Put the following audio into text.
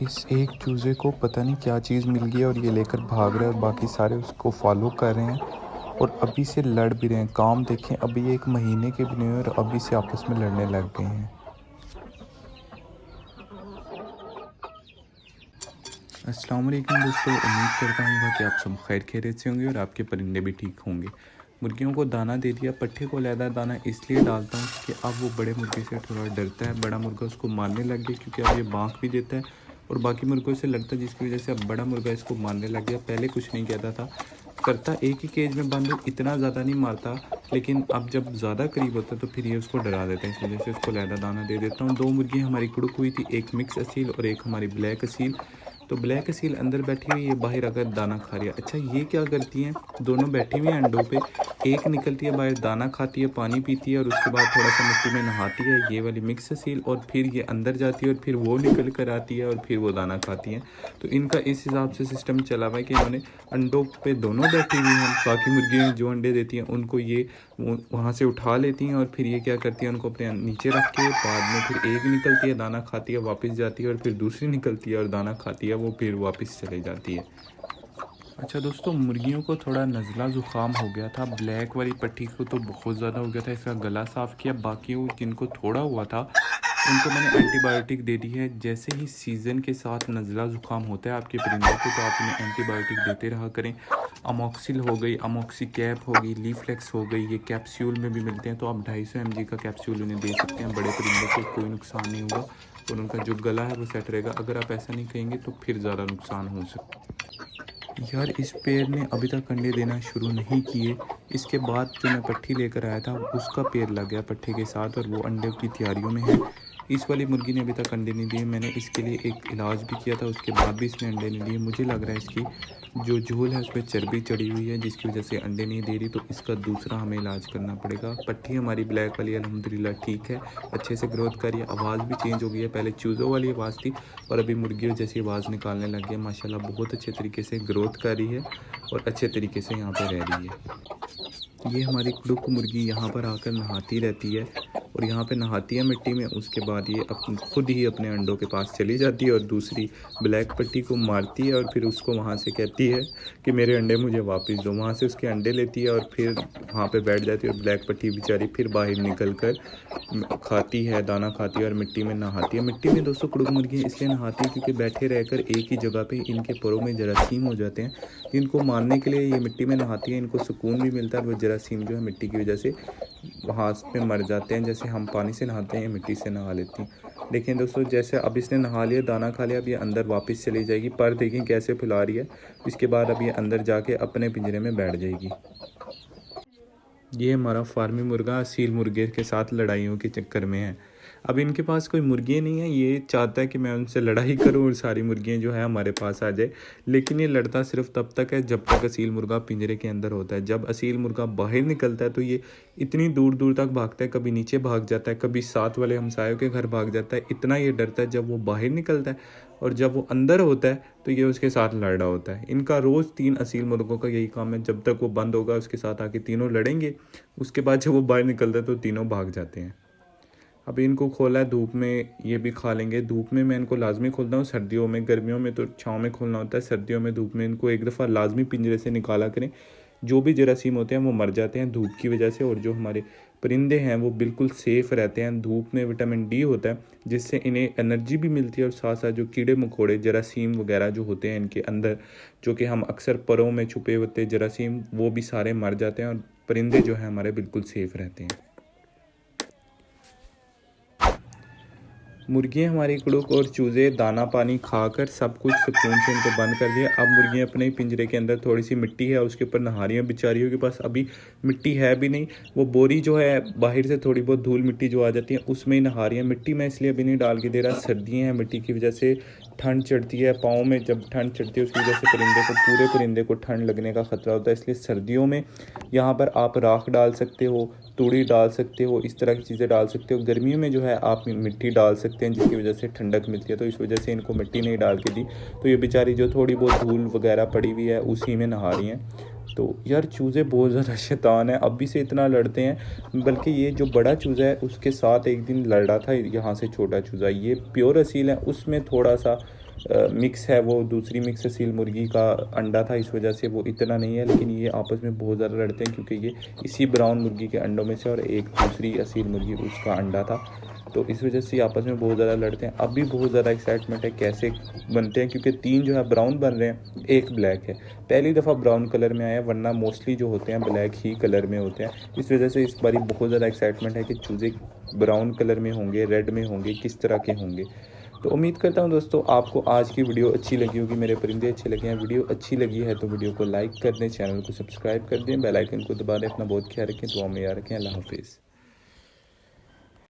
इस एक चूज़े को पता नहीं क्या चीज़ मिल गई और ये लेकर भाग रहा है और बाकी सारे उसको फॉलो कर रहे हैं और अभी से लड़ भी रहे हैं। काम देखें, अभी ये 1 महीने के भी नहीं हुए और अभी से आपस में लड़ने लग गए हैं। अस्सलाम वालेकुम दोस्तों, उम्मीद करता हूँ कि आप सब खैर खैरियत से होंगे और आपके परिंदे भी ठीक होंगे। मुर्गियों को दाना दे दिया, पट्ठे को अलहदा दाना इसलिए डालता हूँ क्योंकि अब वो बड़े मुर्गे से थोड़ा डरता है। बड़ा मुर्गा उसको मारने लग गया क्योंकि अब ये बाँक भी देता है और बाकी मुर्गों से लड़ता है, जिसकी वजह से अब बड़ा मुर्गा इसको मारने लग गया। पहले कुछ नहीं कहता था, करता एक ही केज में बंद हो, इतना ज़्यादा नहीं मारता, लेकिन अब जब ज़्यादा करीब होता है तो फिर ये उसको डरा देता है। इस वजह से उसको अलहदा दाना दे देता हूँ। 2 मुर्गी हमारी कुड़ुक हुई थी, एक मिक्स असील और एक हमारी ब्लैक असील। तो ब्लैक असील अंदर बैठी हुई, ये बाहर आकर दाना खा रही है। अच्छा, ये क्या करती हैं, दोनों बैठी हुई हैं अंडों पे, एक निकलती है बाहर, दाना खाती है, पानी पीती है और उसके बाद थोड़ा सा मिट्टी में नहाती है, ये वाली मिक्स असील, और फिर ये अंदर जाती है और फिर वो निकल कर आती है और फिर वो दाना खाती हैं। तो इनका इस हिसाब से सिस्टम चला हुआ है कि इन्होंने अंडों पे दोनों बैठी हुई हैं। बाकी मुर्गियाँ जो अंडे देती हैं उनको ये वहाँ से उठा लेती हैं और फिर ये क्या करती हैं, उनको अपने नीचे रख के बाद में फिर एक निकलती है, दाना खाती है, वापस जाती है और फिर दूसरी निकलती है और दाना खाती है, वो फिर वापस चली जाती है। अच्छा दोस्तों, मुर्गियों को थोड़ा नज़ला ज़ुकाम हो गया था। ब्लैक वाली पट्टी को तो बहुत ज़्यादा हो गया था, इसका गला साफ़ किया। बाकी वो जिनको थोड़ा हुआ था उनको मैंने एंटीबायोटिक दे दी है। जैसे ही सीज़न के साथ नज़ला ज़ुकाम होता है आपके परिंदों को, तो आप इन्हें एंटीबायोटिक देते रहा करें। अमोक्सिल हो गई, अमोक्सी कैप हो गई, लीफ्लेक्स हो गई, ये कैप्सूल में भी मिलते हैं, तो आप 250 mg का कैप्सूल उन्हें दे सकते हैं। बड़े परिंदों को कोई नुकसान नहीं होगा और उनका जो गला है वो सेट रहेगा। अगर आप ऐसा नहीं करेंगे तो फिर ज़्यादा नुकसान हो सकता है। यार, इस पेड़ ने अभी तक अंडे देना शुरू नहीं किए। इसके बाद जो मैं पट्ठी लेकर आया था उसका पेड़ लग गया पट्ठे के साथ और वो अंडे की तैयारियों में है। इस वाली मुर्गी ने अभी तक अंडे नहीं दिए। मैंने इसके लिए एक इलाज भी किया था, उसके बाद भी इसने अंडे नहीं दिए। मुझे लग रहा है इसकी जो झोल है उस पर चर्बी चढ़ी हुई है, जिसकी वजह से अंडे नहीं दे रही, तो इसका दूसरा हमें इलाज करना पड़ेगा। पट्ठी हमारी ब्लैक वाली अल्हम्दुलिल्लाह ठीक है, अच्छे से ग्रोथ कर रही है। आवाज़ भी चेंज हो गई है, पहले चूज़ों वाली आवाज़ थी और अभी मुर्गियों जैसी आवाज़ निकालने लग गई है। माशाल्लाह बहुत अच्छे तरीके से ग्रोथ कर रही है और अच्छे तरीके से यहाँ पर रह रही है। ये हमारी कुड़ुक मुर्गी यहाँ पर आकर नहाती रहती है और यहाँ पे नहाती है मिट्टी में। उसके बाद ये खुद ही अपने अंडों के पास चली जाती है और दूसरी ब्लैक पट्टी को मारती है और फिर उसको वहाँ से कहती है कि मेरे अंडे मुझे वापस दो। वहाँ से उसके अंडे लेती है और फिर वहाँ पे बैठ जाती है और ब्लैक पट्टी बेचारी फिर बाहर निकल कर खाती है, दाना खाती है और मिट्टी में नहाती है। मिट्टी में दोस्तों कुड़ुक मुर्गियाँ इसलिए नहाती है क्योंकि बैठे रहकर एक ही जगह पे इनके परों में जरासीम हो जाते हैं। इनको मारने के लिए ये मिट्टी में नहाती है, इनको सुकून भी मिलता है। वो जरासीम जो है मिट्टी की वजह से वहाँ पे मर जाते हैं। जैसे हम पानी से नहाते हैं, मिट्टी से नहा लेती हैं। देखें दोस्तों, जैसे अब इसने नहा लिया, दाना खा लिया, अब ये अंदर वापस चली जाएगी। पर देखें कैसे फैला रही है। इसके बाद अब ये अंदर जाके अपने पिंजरे में बैठ जाएगी। ये हमारा फार्मी मुर्गा असील मुर्गे के साथ लड़ाइयों के चक्कर में है। अब इनके पास कोई मुर्गियाँ नहीं है, ये चाहता है कि मैं उनसे लड़ाई करूं और सारी मुर्गियाँ जो है हमारे पास आ जाए। लेकिन ये लड़ता सिर्फ तब तक है जब तक असील मुर्गा पिंजरे के अंदर होता है। जब असील मुर्गा बाहर निकलता है तो ये इतनी दूर दूर तक भागता है, कभी नीचे भाग जाता है, कभी साथ वाले हमसायों के घर भाग जाता है। इतना ये डरता है जब वो बाहर निकलता है, और जब वो अंदर होता है तो ये उसके साथ लड़ रहा होता है। इनका रोज़ 3 असील मुर्गों का यही काम है, जब तक वो बंद होगा उसके साथ आके तीनों लड़ेंगे। उसके बाद जब वो बाहर निकलता है तो तीनों भाग जाते हैं। अभी इनको खोला है धूप में, ये भी खा लेंगे। धूप में मैं इनको लाजमी खोलता हूँ, सर्दियों में, गर्मियों में तो छाँव में खोलना होता है, सर्दियों में धूप में। इनको एक दफ़ा लाजमी पिंजरे से निकाला करें। जो भी जरासीम होते हैं वो मर जाते हैं धूप की वजह से, और जो हमारे परिंदे हैं वो बिल्कुल सेफ़ रहते हैं। धूप में विटामिन डी होता है जिससे इन्हें एनर्जी भी मिलती है और साथ साथ जो कीड़े मकोड़े जरासीम वगैरह जो होते हैं इनके अंदर, जो कि हम अक्सर परों में छुपे होते जरासीम, वो भी सारे मर जाते हैं और परिंदे जो हैं हमारे बिल्कुल सेफ़ रहते हैं। मुर्गियाँ हमारी कुड़ुक और चूज़े दाना पानी खाकर सब कुछ सुकून से इनको बंद कर दिया। अब मुर्गियाँ अपने पिंजरे के अंदर, थोड़ी सी मिट्टी है उसके ऊपर नहा रही हैं। बेचारियों के पास अभी मिट्टी है भी नहीं, वो बोरी जो है बाहर से थोड़ी बहुत धूल मिट्टी जो आ जाती है उसमें ही नहा रही हैं। मिट्टी में इसलिए अभी नहीं डाल के दे रहा, सर्दियाँ हैं, मिट्टी की वजह से ठंड चढ़ती है पाँव में। जब ठंड चढ़ती है उसकी वजह से पूरे परिंदे को ठंड लगने का ख़तरा होता है। इसलिए सर्दियों में यहाँ पर आप राख डाल सकते हो, तूड़ी डाल सकते हो, इस तरह की चीज़ें डाल सकते हो। गर्मियों में जो है आप मिट्टी डाल सकते हैं जिसकी वजह से ठंडक मिलती है। तो इस वजह से इनको मिट्टी नहीं डाल के दी, तो ये बेचारी जो थोड़ी बहुत धूल वगैरह पड़ी हुई है उसी में नहा रही हैं। तो यार चूज़े बहुत ज़्यादा शैतान है, अभी से इतना लड़ते हैं। बल्कि ये जो बड़ा चूज़ा है उसके साथ एक दिन लड़ा था यहाँ से छोटा चूज़ा। ये प्योर असील है, उसमें थोड़ा सा मिक्स है, वो दूसरी मिक्स असील मुर्गी का अंडा था, इस वजह से वो इतना नहीं है। लेकिन ये आपस में बहुत ज़्यादा लड़ते हैं क्योंकि ये इसी ब्राउन मुर्गी के अंडों में से और एक दूसरी असील मुर्गी उसका अंडा था, तो इस वजह से आपस में बहुत ज़्यादा लड़ते हैं। अभी बहुत ज़्यादा एक्साइटमेंट है कैसे बनते हैं, क्योंकि 3 जो है ब्राउन बन रहे हैं, एक ब्लैक है। पहली दफ़ा ब्राउन कलर में आया, वरना मोस्टली जो होते हैं ब्लैक ही कलर में होते हैं। इस वजह से इस बारी बहुत ज़्यादा एक्साइटमेंट है कि चूज़े ब्राउन कलर में होंगे, रेड में होंगे, किस तरह के होंगे। तो उम्मीद करता हूँ दोस्तों आपको आज की वीडियो अच्छी लगी होगी, मेरे परिंदे अच्छे लगे हैं। वीडियो अच्छी लगी है तो वीडियो को लाइक कर दें, चैनल को सब्सक्राइब कर दें, बेल आइकन को दबा दें। अपना बहुत ख्याल रखें, दुआ में याद रखें। अल्लाह हाफिज़।